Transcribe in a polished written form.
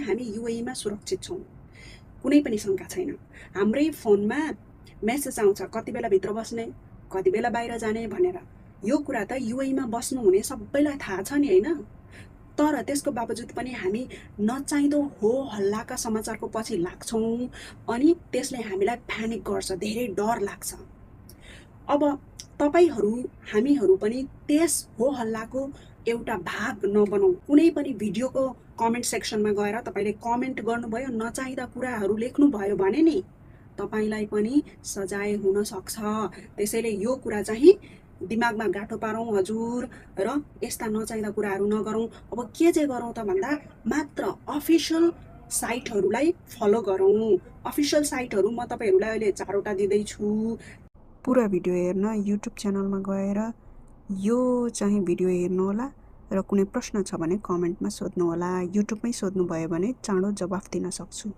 हामी युएईमा सुरक्षित छौँ, कुनै पनि शङ्का छैन। हाम्रै फोनमा मेसेज आउँछ कति बेला भित्र बस्ने, कति बेला बाहिर जाने भनेर। यो कुरा त युएईमा बस्नुहुने सबैलाई थाहा छ नि, होइन? तर त्यसको बावजुद पनि हामी नचाहिँदो हो हल्लाका समाचारको पछि लाग्छौँ अनि त्यसले हामीलाई प्यानिक गर्छ, धेरै डर लाग्छ। अब तपाईहरू हामीहरू पनि त्यस हो हल्लाको एउटा भाग नबनौँ। कुनै पनि भिडियोको कमेन्ट सेक्सनमा गएर तपाईँले कमेन्ट गर्नुभयो, नचाहिँदा कुराहरू लेख्नुभयो भने नि तपाईँलाई पनि सजाय हुन सक्छ। त्यसैले यो कुरा चाहिँ दिमागमा गाँठो पारौँ हजुर, र यस्ता नचाहिँदा कुराहरू नगरौँ। अब के चाहिँ गरौँ त भन्दा मात्र अफिसियल साइटहरूलाई फलो गरौँ। अफिसियल साइटहरू म तपाईँहरूलाई अहिले 4वटा दिँदैछु। पुरा भिडियो हेर्न युट्युब च्यानलमा गएर यो चाहिँ भिडियो हेर्नुहोला र कुनै प्रश्न छ भने कमेन्टमा सोध्नुहोला। युट्युबमै सोध्नुभयो भने चाँडो जवाफ दिन सक्छु।